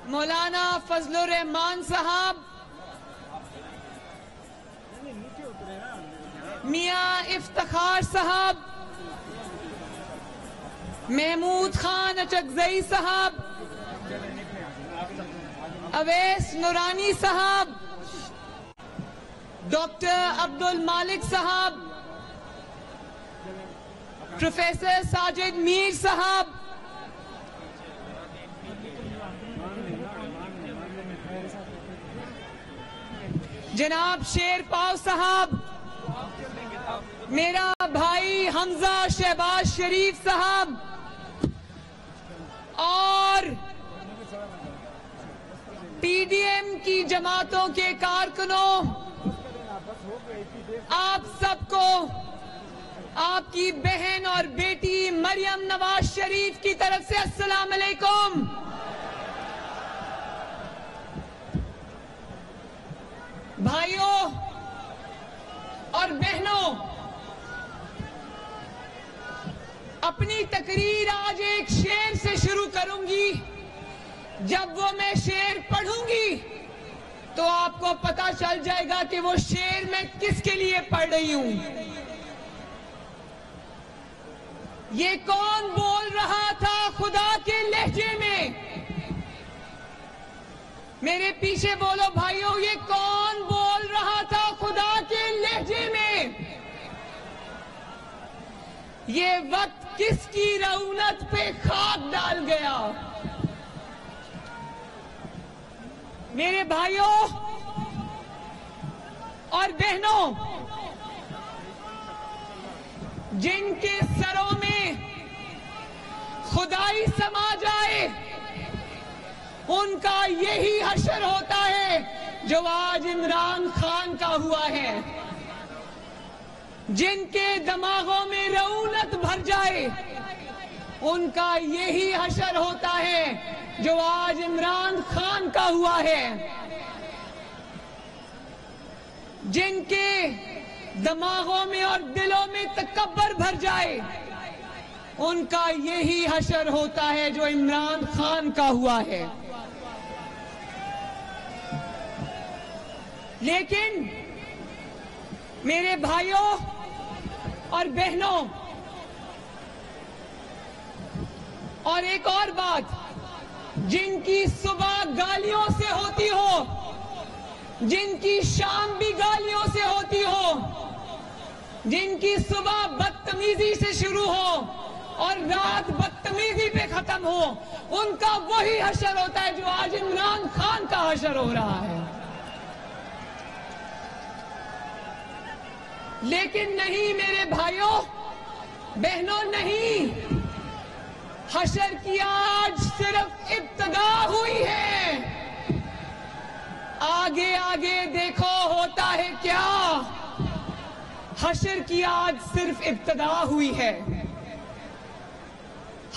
مولانا فضل الرحمان صاحب، میاں افتخار صاحب، محمود خان اچکزئی صاحب، اویس نورانی صاحب، ڈاکٹر عبد المالک صاحب، پروفیسر ساجد میر صاحب، جناب شیر پاؤ صاحب، میرا بھائی حمزہ شہباز شریف صاحب، اور پی ڈی ایم کی جماعتوں کے کارکنوں، آپ سب کو آپ کی بہن اور بیٹی مریم نواز شریف کی طرف سے السلام علیکم۔ بھائیوں اور بہنوں، اپنی تقریر آج ایک شعر سے شروع کروں گی۔ جب وہ میں شعر پڑھوں گی تو آپ کو پتہ چل جائے گا کہ وہ شعر میں کس کے لیے پڑھ رہی ہوں۔ یہ کون بول رہا تھا خدا کے لہجے میں؟ میرے پیچھے بولو بھائیوں، یہ کون بول رہا تھا خدا کے لہجے میں؟ یہ وقت کس کی رعونت پہ خاک ڈال گیا؟ میرے بھائیوں اور بہنوں، جن کے سروں میں خدائی سما جائے ان کا یہی حشر ہوتا ہے جو آج عمران خان کا ہوا ہے۔ جن کے دماغوں میں رعونت بھر جائے ان کا یہی حشر ہوتا ہے جو آج عمران خان کا ہوا ہے۔ جن کے دماغوں میں اور دلوں میں تکبر بھر جائے ان کا یہی حشر ہوتا ہے جو عمران خان کا ہوا ہے۔ لیکن میرے بھائیوں اور بہنوں، اور ایک اور بات، جن کی صبح گالیوں سے ہوتی ہو، جن کی شام بھی گالیوں سے ہوتی ہو، جن کی صبح بدتمیزی سے شروع ہو اور رات بدتمیزی پہ ختم ہو، ان کا وہی حشر ہوتا ہے جو آج عمران خان کا حشر ہو رہا ہے۔ لیکن نہیں میرے بھائیوں بہنوں، نہیں، حشر کی آج صرف ابتدا ہوئی ہے۔ آگے آگے دیکھو ہوتا ہے کیا۔ حشر کی آج صرف ابتدا ہوئی ہے۔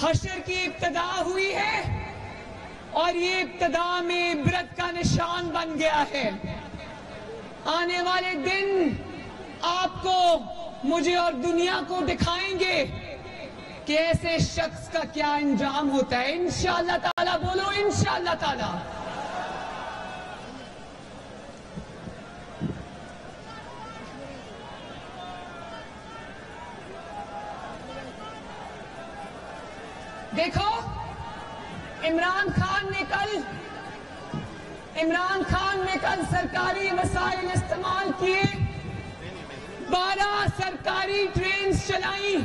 حشر کی ابتدا ہوئی ہے اور یہ ابتدا میں عبرت کا نشان بن گیا ہے۔ آنے والے دن آپ کو، مجھے اور دنیا کو دکھائیں گے کہ ایسے شخص کا کیا انجام ہوتا ہے۔ انشاءاللہ تعالیٰ، بولو انشاءاللہ تعالیٰ۔ دیکھو، عمران خان نے کل سرکاری وسائل استعمال کیے، 12 سرکاری ٹرینز چلائیں،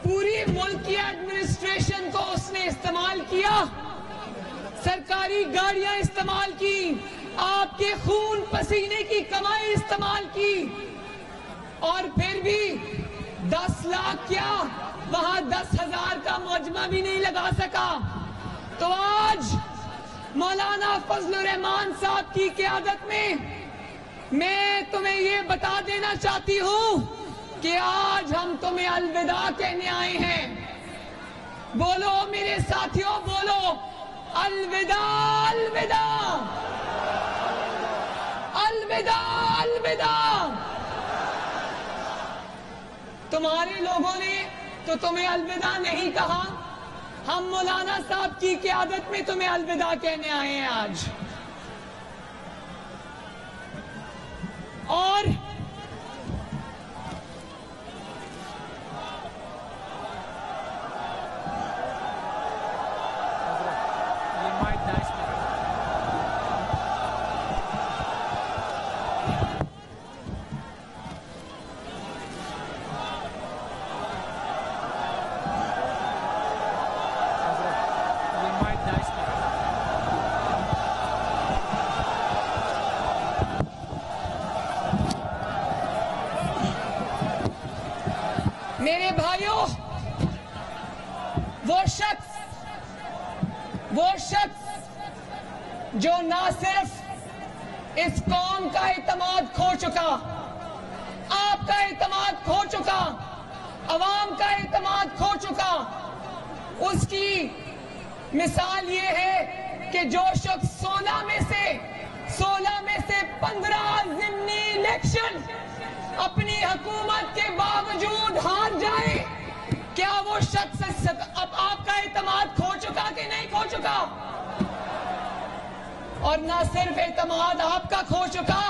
پوری ملک کی ایڈمنسٹریشن کو اس نے استعمال کیا، سرکاری گاڑیاں استعمال کی، آپ کے خون پسینے کی کمائی استعمال کی، اور پھر بھی 10 لاکھ کیا، وہاں 10,000 کا مجمع بھی نہیں لگا سکا۔ تو آج مولانا فضل الرحمان صاحب کی قیادت میں تمہیں یہ بتا دینا چاہتی ہوں کہ آج ہم تمہیں الوداع کہنے آئے ہیں۔ بولو میرے ساتھیوں، بولو الوداع، الوداع، الوداع، الوداع۔ تمہارے لوگوں نے تو تمہیں الوداع نہیں کہا، ہم مولانا صاحب کی قیادت میں تمہیں الوداع کہنے آئے ہیں آج. اور میرے بھائیوں، وہ شخص جو نہ صرف اس قوم کا اعتماد کھو چکا، آپ کا اعتماد کھو چکا، عوام کا اعتماد کھو چکا، اس کی مثال یہ ہے کہ جو شخص 16 میں سے 15 ضمنی الیکشن اپنی حکومت کے باوجود ہار جائے، کیا وہ شخص اب آپ کا اعتماد کھو چکا کہ نہیں کھو چکا؟ اور نہ صرف اعتماد آپ کا کھو چکا،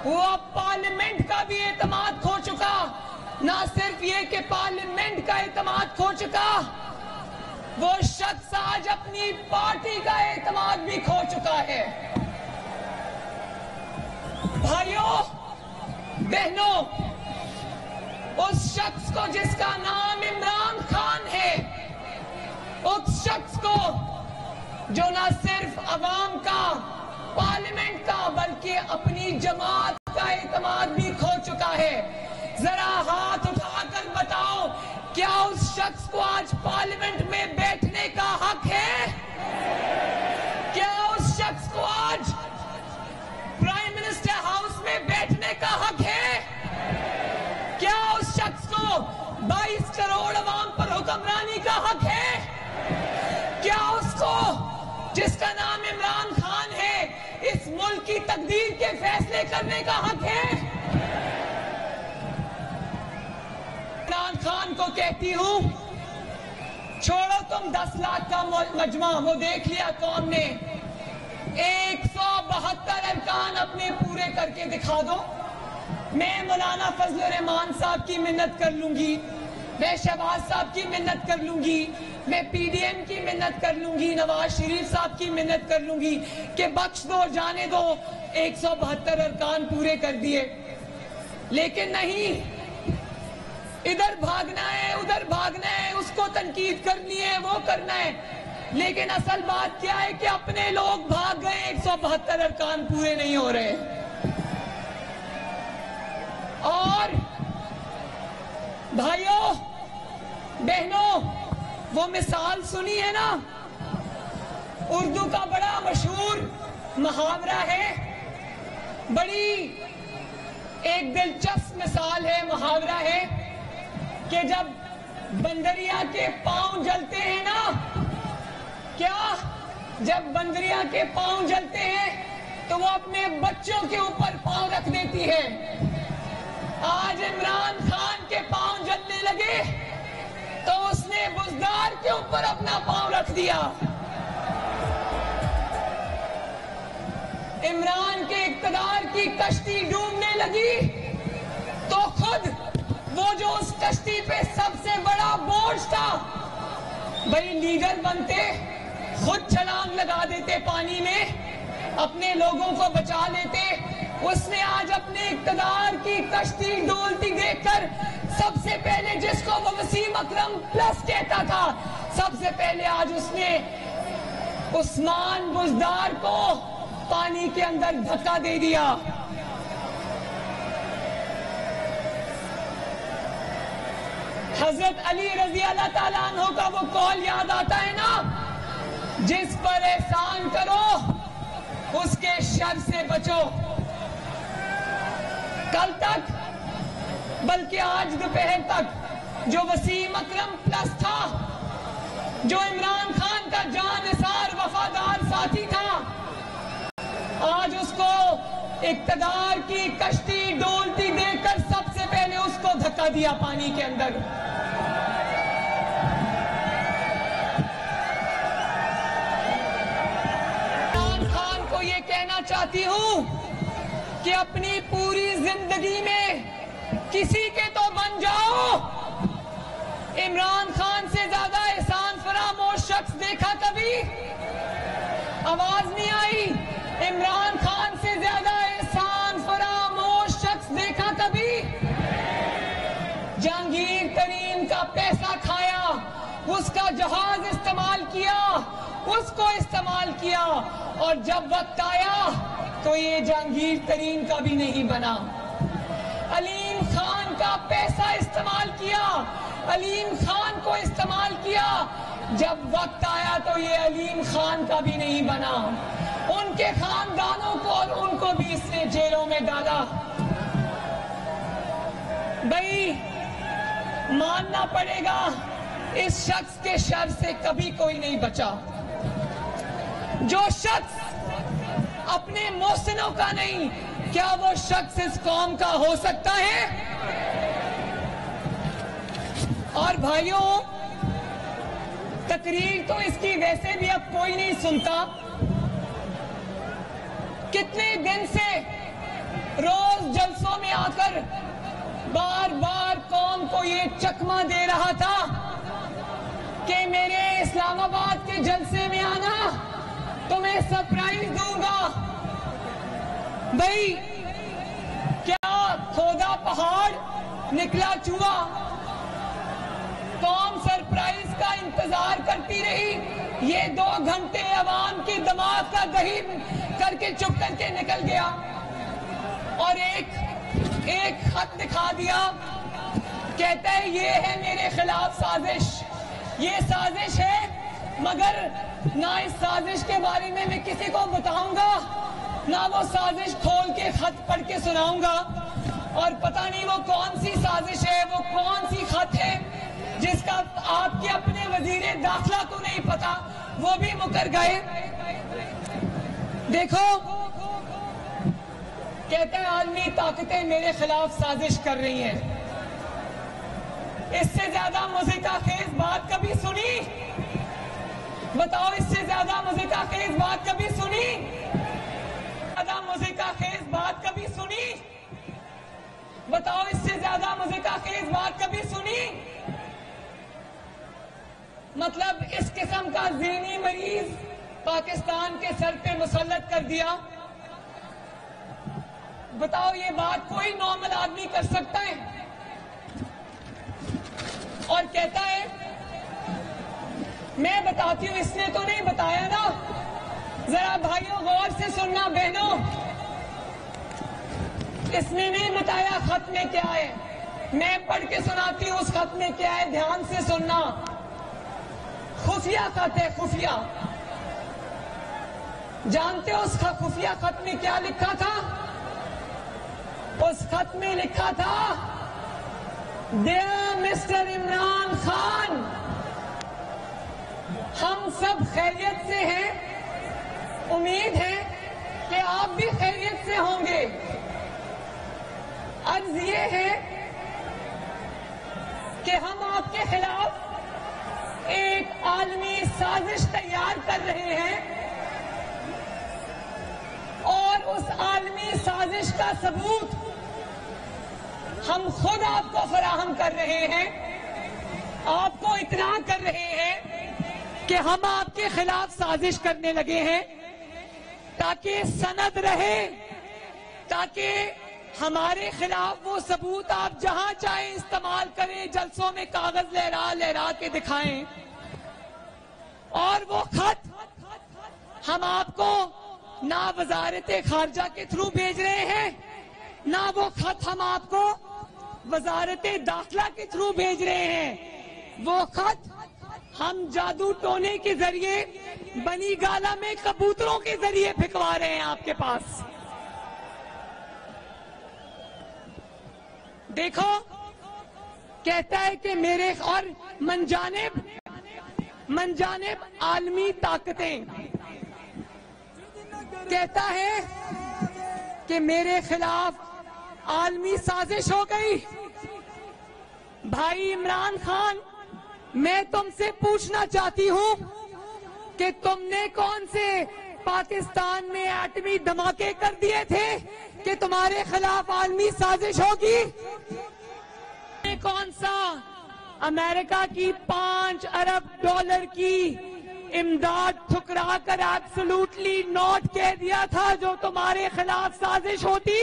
وہ اب پارلیمنٹ کا بھی اعتماد کھو چکا. نہ صرف یہ کہ پارلیمنٹ کا اعتماد کھو چکا، وہ شخص آج اپنی پارٹی کا اعتماد بھی کھو چکا ہے. بھائیوں بہنوں، اس شخص کو جس کا نام عمران خان ہے، اس شخص کو جو نہ صرف عوام کا، پارلیمنٹ کا، بلکہ اپنی جماعت کا اعتماد بھی کھو چکا ہے، ذرا ہاتھ اٹھا کر بتاؤ، کیا اس شخص کو آج پارلیمنٹ میں بیٹھنے کا حق ہے؟ کیا اس شخص کو آج پرائم منسٹر ہاؤس میں بیٹھنے کا حق ہے؟ کیا اس شخص کو 22 کروڑ عوام پر حکمرانی کا حق ہے؟ کیا اس کو جس کا نام عمران خان ہے اس ملک کی تقدیر کے فیصلے کرنے کا حق ہے؟ عمران خان کو کہتی ہوں، چھوڑو تم 10 لاکھ کا مجمع، وہ دیکھ لیا قوم نے، 172 ارکان اپنے پورے کر کے دکھا دو. میں مولانا فضل الرحمان صاحب کی منت کر لوں گی، میں شہباز صاحب کی منت کر لوں گی، میں پی ڈی ایم کی منت کر لوں گی، نواز شریف صاحب کی منت کر لوں گی کہ بخش دو، جانے دو، 172 ارکان پورے کر دیے. لیکن نہیں، ادھر بھاگنا ہے، ادھر بھاگنا ہے، اس کو تنقید کرنی ہے، وہ کرنا ہے. لیکن اصل بات کیا ہے کہ اپنے لوگ بھاگ گئے، 172 ارکان پورے نہیں ہو رہے. اور بھائیوں بہنوں، وہ مثال سنی ہے نا، اردو کا بڑا مشہور محاورہ ہے، بڑی ایک دلچسپ مثال ہے، محاورہ ہے کہ جب بندریا کے پاؤں جلتے ہیں نا، کیا جب بندریا کے پاؤں جلتے ہیں تو وہ اپنے بچوں کے اوپر پاؤں رکھ دیتی ہے. آج عمران خان کے پاؤں جلنے لگے تو اس نے بزدار کے اوپر اپنا پاؤں رکھ دیا. عمران کے اقتدار کی کشتی ڈوبنے لگی تو خود وہ جو اس کشتی پہ سب سے بڑا بوجھ تھا، بھئی لیڈر بنتے، خود چھلانگ لگا دیتے پانی میں، اپنے لوگوں کو بچا لیتے. اس نے آج اپنے اقتدار کی کشتی ڈولتی دیکھ کر سب سے پہلے، جس کو وہ وسیم اکرم پلس کہتا تھا، سب سے پہلے آج اس نے عثمان بزدار کو پانی کے اندر دھکا دے دیا. حضرت علی رضی اللہ تعالیٰ عنہ کا وہ قول یاد آتا ہے نا، جس پر احسان کرو اس کے شر سے بچو. کل تک، بلکہ آج دوپہر تک، جو وسیم اکرم پلس تھا، جو عمران خان کا جان نثار وفادار ساتھی تھا، آج اس کو اقتدار کی کشتی ڈولتی دیکھ کر سب سے پہلے اس کو دھکا دیا پانی کے اندر. چاہتی ہوں کہ اپنی پوری زندگی میں کسی کے تو بن جاؤ. عمران خان سے زیادہ احسان فراموش شخص دیکھا کبھی؟ آواز نہیں آئی. عمران خان سے زیادہ احسان فراموش شخص دیکھا کبھی؟ جہانگیر ترین کا پیسہ کھایا, اس کا جہاز استعمال کیا, اس کو استعمال کیا, اور جب وقت آیا تو یہ جہانگیر ترین کا بھی نہیں بنا. علیم خان کا پیسہ استعمال کیا, علیم خان کو استعمال کیا, جب وقت آیا تو یہ علیم خان کا بھی نہیں بنا. ان کے خاندانوں کو اور ان کو بھی اس نے جیلوں میں ڈالا. بھائی ماننا پڑے گا اس شخص کے شر سے کبھی کوئی نہیں بچا. جو شخص اپنے محسنوں کا نہیں, کیا وہ شخص اس قوم کا ہو سکتا ہے؟ اور بھائیوں, تقریر تو اس کی ویسے بھی اب کوئی نہیں سنتا. کتنے دن سے روز جلسوں میں آ کر بار بار قوم کو یہ چکمہ دے رہا تھا کہ میرے اسلام آباد کے جلسے میں آنا, تمہیں سرپرائز دوں گا. بھائی کیا کھودا پہاڑ نکلا چوہا؟ قوم سرپرائز کا انتظار کرتی رہی. یہ 2 گھنٹے عوام کی دماغ کا دہی کر کے چپ کر کے نکل گیا اور ایک خط دکھا دیا. کہتا ہے یہ ہے میرے خلاف سازش, یہ سازش ہے, مگر نہ اس سازش کے بارے میں کسی کو بتاؤں گا, نہ وہ سازش کھول کے خط پڑھ کے سناؤں گا. اور پتہ نہیں وہ کون سی سازش ہے, وہ کون سی خط ہے جس کا آپ کے اپنے وزیر داخلہ کو نہیں پتا, وہ بھی مکر گئے. دیکھو, کہتے ہیں عالمی طاقتیں میرے خلاف سازش کر رہی ہیں. اس سے زیادہ مضحکہ خیز بات کبھی سنی؟ بتاؤ, اس سے زیادہ مضحکہ خیز بات کبھی سنی؟ زیادہ مضحکہ خیز بات کبھی سنی؟ بتاؤ, اس سے زیادہ مضحکہ خیز بات کبھی سنی؟ مطلب اس قسم کا ذہنی مریض پاکستان کے سر پہ مسلط کر دیا. بتاؤ, یہ بات کوئی نارمل آدمی کر سکتا ہے؟ اور کہتا ہے میں بتاتی ہوں, اس نے تو نہیں بتایا نا. ذرا بھائیوں غور سے سننا, بہنوں, اس نے نہیں بتایا خط میں کیا ہے. میں پڑھ کے سناتی ہوں اس خط میں کیا ہے, دھیان سے سننا. خفیہ خط ہے, خفیہ. جانتے ہو اس خفیہ خط میں کیا لکھا تھا؟ اس خط میں لکھا تھا, ڈیئر مسٹر عمران خان, ہم سب خیریت سے ہیں, امید ہے کہ آپ بھی خیریت سے ہوں گے. عرض یہ ہے کہ ہم آپ کے خلاف ایک عالمی سازش تیار کر رہے ہیں, اور اس عالمی سازش کا ثبوت ہم خود آپ کو فراہم کر رہے ہیں. آپ کو اطلاع کر رہے ہیں کہ ہم آپ کے خلاف سازش کرنے لگے ہیں, تاکہ سند رہے, تاکہ ہمارے خلاف وہ ثبوت آپ جہاں چاہیں استعمال کریں, جلسوں میں کاغذ لہرا لہرا کے دکھائیں. اور وہ خط ہم آپ کو نہ وزارت خارجہ کے تھرو بھیج رہے ہیں, نہ وہ خط ہم آپ کو وزارت داخلہ کے تھرو بھیج رہے ہیں. وہ خط ہم جادو ٹونے کے ذریعے بنی گالا میں کبوتروں کے ذریعے پھکوا رہے ہیں آپ کے پاس. دیکھو, کہتا ہے کہ میرے اور منجانب عالمی طاقتیں, کہتا ہے کہ میرے خلاف عالمی سازش ہو گئی. بھائی عمران خان, میں تم سے پوچھنا چاہتی ہوں کہ تم نے کون سے پاکستان میں ایٹمی دھماکے کر دیے تھے کہ تمہارے خلاف عالمی سازش ہوگی؟ کون سا امریکہ کی 5 ارب ڈالر کی امداد ٹھکرا کر ایبسولوٹلی نوٹ کہہ دیا تھا جو تمہارے خلاف سازش ہوتی؟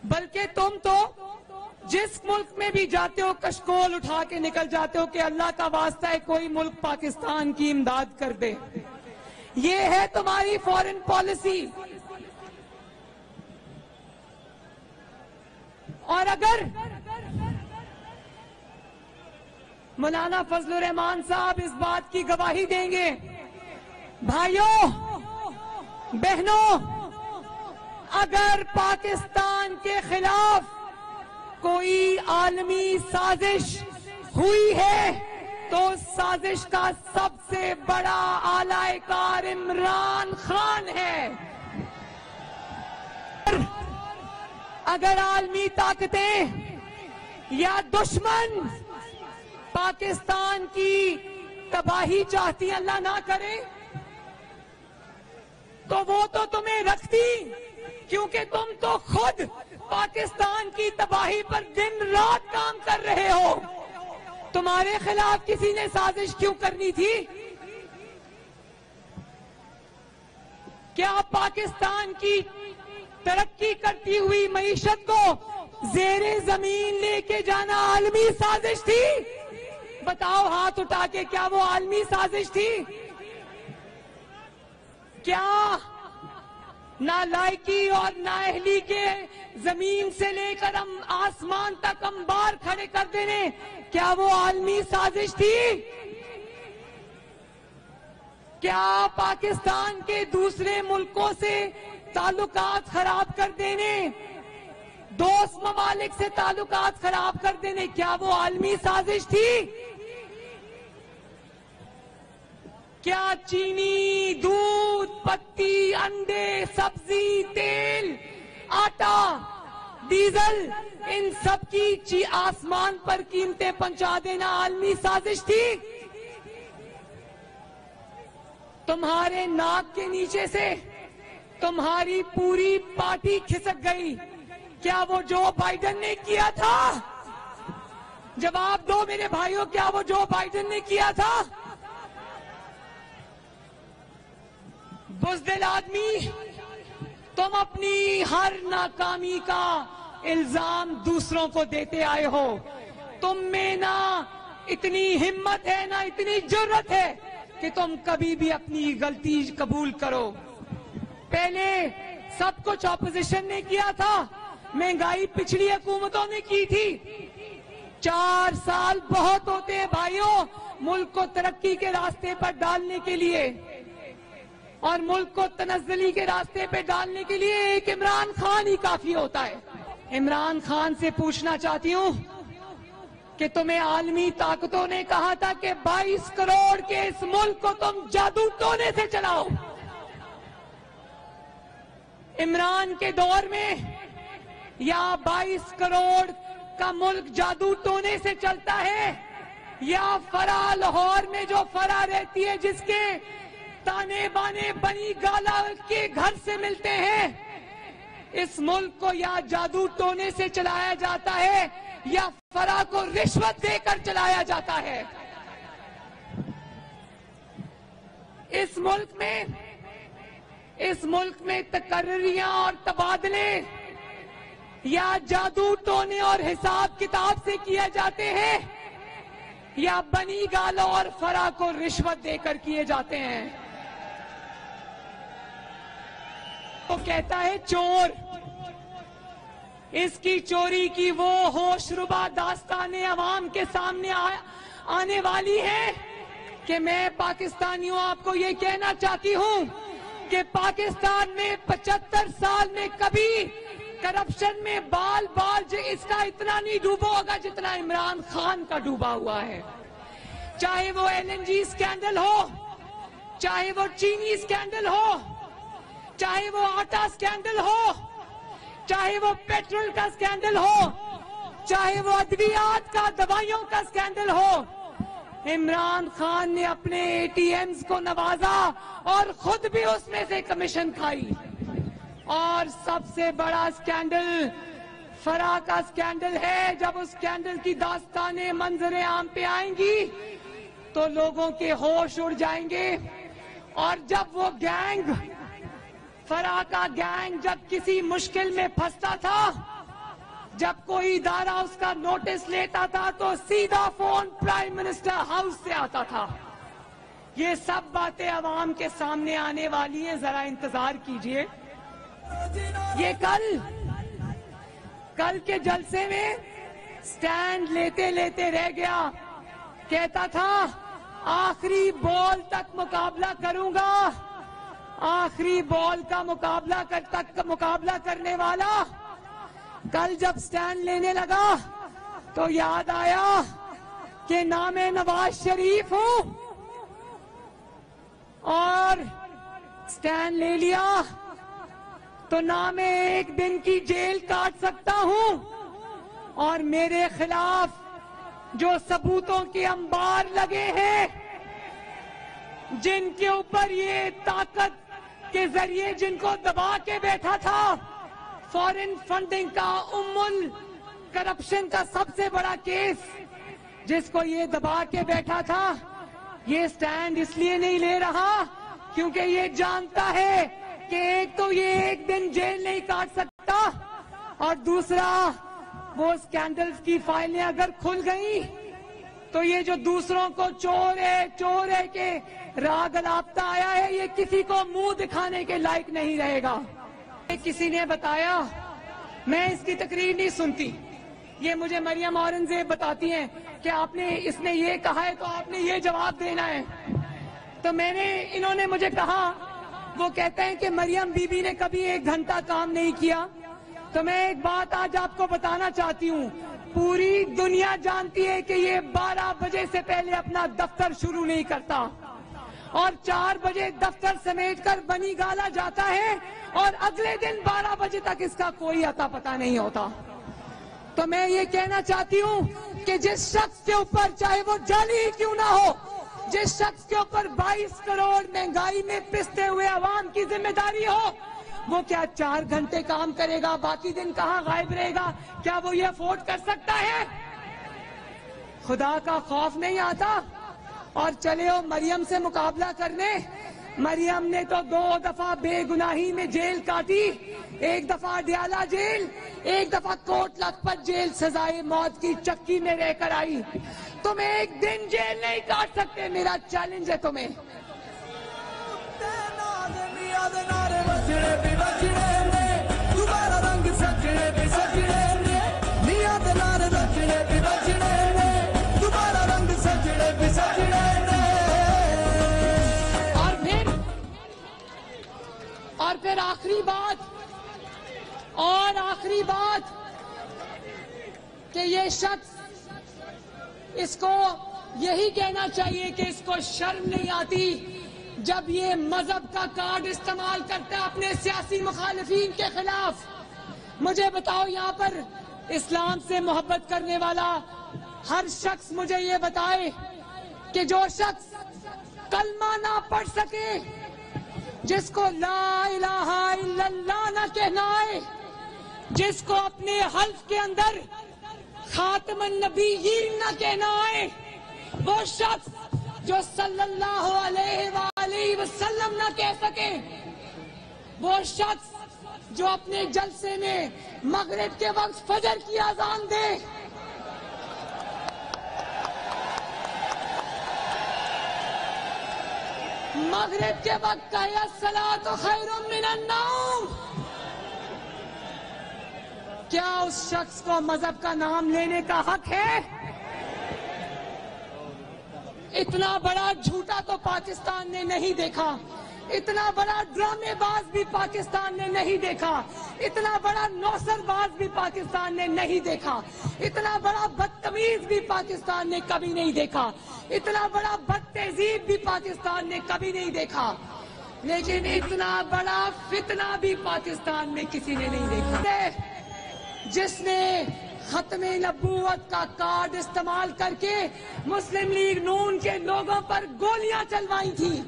بلکہ تم تو جس ملک میں بھی جاتے ہو کشکول اٹھا کے نکل جاتے ہو کہ اللہ کا واسطہ ہے کوئی ملک پاکستان کی امداد کر دے. یہ ہے تمہاری فورن پالیسی. اور اگر مولانا فضل الرحمان صاحب اس بات کی گواہی دیں گے، بھائیوں بہنوں، اگر پاکستان کے خلاف کوئی عالمی سازش ہوئی ہے تو اس سازش کا سب سے بڑا آلہ کار عمران خان ہے. اگر عالمی طاقتیں یا دشمن پاکستان کی تباہی چاہتی اللہ نہ کرے تو وہ تو تمہیں رکھتی، کیونکہ تم تو خود پاکستان کی تباہی پر دن رات کام کر رہے ہو. تمہارے خلاف کسی نے سازش کیوں کرنی تھی؟ کیا پاکستان کی ترقی کرتی ہوئی معیشت کو زیر زمین لے کے جانا عالمی سازش تھی؟ بتاؤ ہاتھ اٹھا کے، کیا وہ عالمی سازش تھی؟ کیا نالائکی اور نااہلی کے زمین سے لے کر ہم آسمان تک انبار کھڑے کر دینے، کیا وہ عالمی سازش تھی؟ کیا پاکستان کے دوسرے ملکوں سے تعلقات خراب کر دینے، دوست ممالک سے تعلقات خراب کر دینے، کیا وہ عالمی سازش تھی؟ کیا چینی، دودھ، پتی، انڈے، سبزی، تیل، آٹا، ڈیزل، ان سب کی آسمان پر قیمتیں پہنچا دینا عالمی سازش تھی؟ تمہارے ناک کے نیچے سے تمہاری پوری پارٹی کھسک گئی. کیا وہ جو بائیڈن نے کیا تھا؟ جواب دو میرے بھائیوں، کیا وہ جو بائیڈن نے کیا تھا؟ بزدل آدمی، تم اپنی ہر ناکامی کا الزام دوسروں کو دیتے آئے ہو. تم میں نہ اتنی ہمت ہے نہ اتنی جرت ہے کہ تم کبھی بھی اپنی غلطی قبول کرو. پہلے سب کچھ اپوزیشن نے کیا تھا، مہنگائی پچھلی حکومتوں نے کی تھی. 4 سال بہت ہوتے ہیں بھائیوں ملک کو ترقی کے راستے پر ڈالنے کے لیے، اور ملک کو تنزلی کے راستے پہ ڈالنے کے لیے ایک عمران خان ہی کافی ہوتا ہے. عمران خان سے پوچھنا چاہتی ہوں کہ تمہیں عالمی طاقتوں نے کہا تھا کہ 22 کروڑ کے اس ملک کو تم جادو ٹونے سے چلاؤ. عمران کے دور میں یا 22 کروڑ کا ملک جادو ٹونے سے چلتا ہے، یا فرا لاہور میں جو فرا رہتی ہے جس کے تانے بانے بنی گالا کے گھر سے ملتے ہیں. اس ملک کو یا جادو ٹونے سے چلایا جاتا ہے یا فرا کو رشوت دے کر چلایا جاتا ہے. اس ملک میں تقرریاں اور تبادلے یا جادو ٹونے اور حساب کتاب سے کیے جاتے ہیں یا بنی گالوں اور فرا کو رشوت دے کر کیے جاتے ہیں. وہ کہتا ہے چور، اس کی چوری کی وہ ہوش ربا داستانیں عوام کے سامنے آنے والی ہے کہ میں پاکستانیوں آپ کو یہ کہنا چاہتی ہوں کہ پاکستان میں 75 سال میں کبھی کرپشن میں بال اس کا اتنا نہیں ڈوبا ہوگا جتنا عمران خان کا ڈوبا ہوا ہے. چاہے وہ LNG سکینڈل ہو، چاہے وہ چینی سکینڈل ہو، چاہے وہ آٹا سکینڈل ہو، چاہے وہ پیٹرول کا سکینڈل ہو، چاہے وہ ادویات کا دوائیوں کا سکینڈل ہو، عمران خان نے اپنے اے ٹی ایمز کو نوازا اور خود بھی اس میں سے کمیشن کھائی. اور سب سے بڑا سکینڈل فرا کا سکینڈل ہے. جب اس سکینڈل کی داستانیں منظر عام پہ آئیں گی تو لوگوں کے ہوش اڑ جائیں گے. اور جب وہ گینگ فرا کا گینگ جب کسی مشکل میں پھنستا تھا، جب کوئی ادارہ اس کا نوٹس لیتا تھا تو سیدھا فون پرائم منسٹر ہاؤس سے آتا تھا. یہ سب باتیں عوام کے سامنے آنے والی ہیں، ذرا انتظار کیجئے. یہ کل کے جلسے میں سٹینڈ لیتے لیتے رہ گیا. کہتا تھا آخری بال تک مقابلہ کروں گا. آخری بال کا مقابلہ کرنے والا کل جب سٹینڈ لینے لگا تو یاد آیا کہ نام نواز شریف ہوں اور سٹینڈ لے لیا تو نہ میں ایک دن کی جیل کاٹ سکتا ہوں. اور میرے خلاف جو ثبوتوں کے انبار لگے ہیں، جن کے اوپر یہ طاقت کے ذریعے جن کو دبا کے بیٹھا تھا، فورن فنڈنگ کا کرپشن کا سب سے بڑا کیس جس کو یہ دبا کے بیٹھا تھا، یہ سٹینڈ اس لیے نہیں لے رہا کیونکہ یہ جانتا ہے کہ ایک تو یہ ایک دن جیل نہیں کاٹ سکتا، اور دوسرا وہ سکینڈلز کی فائلیں اگر کھل گئیں تو یہ جو دوسروں کو چور ہے کہ راگ الاپتا آیا ہے، یہ کسی کو منہ دکھانے کے لائق نہیں رہے گا. کسی نے بتایا، میں اس کی تقریر نہیں سنتی، یہ مجھے مریم اورنگزیب بتاتی ہیں کہ اس نے یہ کہا ہے تو آپ نے یہ جواب دینا ہے. تو انہوں نے مجھے کہا، وہ کہتے ہیں کہ مریم بی بی نے کبھی 1 گھنٹہ کام نہیں کیا. تو میں ایک بات آج آپ کو بتانا چاہتی ہوں، پوری دنیا جانتی ہے کہ یہ 12 بجے سے پہلے اپنا دفتر شروع نہیں کرتا اور 4 بجے دفتر سمیٹ کر بنی گالا جاتا ہے اور اگلے دن 12 بجے تک اس کا کوئی اتا پتہ نہیں ہوتا. تو میں یہ کہنا چاہتی ہوں کہ جس شخص کے اوپر، چاہے وہ جعلی ہی کیوں نہ ہو، جس شخص کے اوپر 22 کروڑ مہنگائی میں پستے ہوئے عوام کی ذمہ داری ہو، وہ کیا 4 گھنٹے کام کرے گا، باقی دن کہاں غائب رہے گا؟ کیا وہ یہ افورڈ کر سکتا ہے؟ خدا کا خوف نہیں آتا؟ اور چلے ہو مریم سے مقابلہ کرنے. مریم نے تو 2 دفعہ بے گناہی میں جیل کاٹی، 1 دفعہ ڈیالہ جیل، 1 دفعہ کوٹ لکھپت جیل سزائے موت کی چکی میں رہ کر آئی. تم 1 دن جیل نہیں کاٹ سکتے، میرا چیلنج ہے تمہیں. اور پھر آخری بات کہ یہ شخص، اس کو یہی کہنا چاہیے کہ اس کو شرم نہیں آتی جب یہ مذہب کا کارڈ استعمال کرتا ہے اپنے سیاسی مخالفین کے خلاف. مجھے بتاؤ، یہاں پر اسلام سے محبت کرنے والا ہر شخص مجھے یہ بتائے کہ جو شخص کلمہ نہ پڑھ سکے، جس کو لا الہ الا اللہ نہ کہنا ہے، جس کو اپنے حلف کے اندر خاتم النبیین نہ کہنا ہے، وہ شخص جو صلی اللہ علیہ وآلہ وسلم نہ کہہ سکے، وہ شخص جو اپنے جلسے میں مغرب کے وقت فجر کی اذان دے، مغرب کے وقت کہے الصلاۃ خیر من النوم، کیا اس شخص کو مذہب کا نام لینے کا حق ہے؟ اتنا بڑا جھوٹا تو پاکستان نے نہیں دیکھا، اتنا بڑا ڈرامے باز بھی پاکستان نے نہیں دیکھا، اتنا بڑا نوسر باز بھی پاکستان نے نہیں دیکھا، اتنا بڑا بدتمیز بھی پاکستان نے کبھی نہیں دیکھا، اتنا بڑا بد تہذیب بھی پاکستان نے کبھی نہیں دیکھا، لیکن اتنا بڑا فتنہ بھی پاکستان میں کسی نے نہیں دیکھا، جس نے ختم نبوت کا کارڈ استعمال کر کے مسلم لیگ نون کے لوگوں پر گولیاں چلوائی تھی.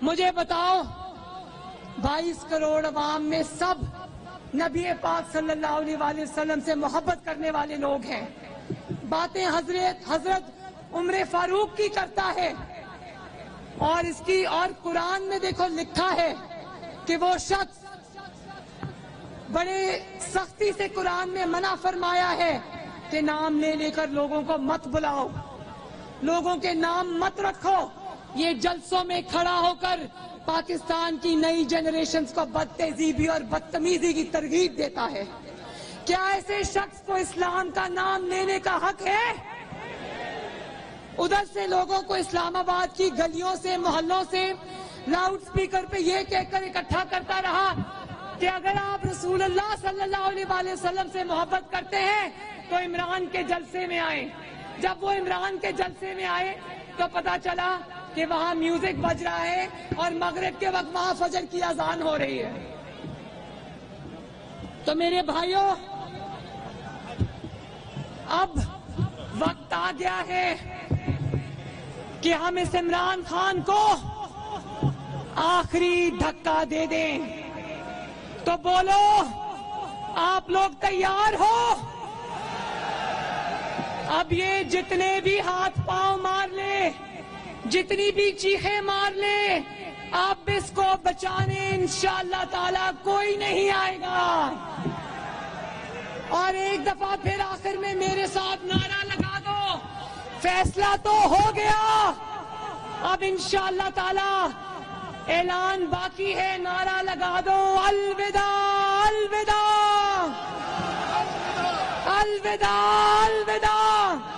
مجھے بتاؤ 22 کروڑ عوام میں سب نبی پاک صلی اللہ علیہ وسلم سے محبت کرنے والے لوگ ہیں. باتیں حضرت عمر فاروق کی کرتا ہے اور قرآن میں دیکھو لکھا ہے کہ وہ شخص بڑے سختی سے قرآن میں منع فرمایا ہے کہ نام لے لے کر لوگوں کو مت بلاؤ، لوگوں کے نام مت رکھو. یہ جلسوں میں کھڑا ہو کر پاکستان کی نئی جنریشنز کو بد تہذیبی اور بدتمیزی کی ترغیب دیتا ہے. کیا ایسے شخص کو اسلام کا نام لینے کا حق ہے؟ ادھر سے لوگوں کو اسلام آباد کی گلیوں سے محلوں سے لاؤڈ سپیکر پہ یہ کہہ کر اکٹھا کرتا رہا کہ اگر آپ رسول اللہ صلی اللہ علیہ وسلم سے محبت کرتے ہیں تو عمران کے جلسے میں آئیں. جب وہ عمران کے جلسے میں آئے تو پتا چلا کہ وہاں میوزک بج رہا ہے اور مغرب کے وقت وہاں فجر کی اذان ہو رہی ہے. تو میرے بھائیوں، اب وقت آ گیا ہے کہ ہم اس عمران خان کو آخری دھکا دے دیں. تو بولو، آپ لوگ تیار ہو؟ اب یہ جتنے بھی ہاتھ پاؤں مار لے، جتنی بھی چیخیں مار لے، اب اس کو بچانے انشاءاللہ تعالی کوئی نہیں آئے گا. اور ایک دفعہ پھر آخر میں میرے ساتھ نعرہ لگا دو، فیصلہ تو ہو گیا، اب انشاءاللہ تعالی اعلان باقی ہے. نعرہ لگا دو، الوداع الوداع الوداع الوداع.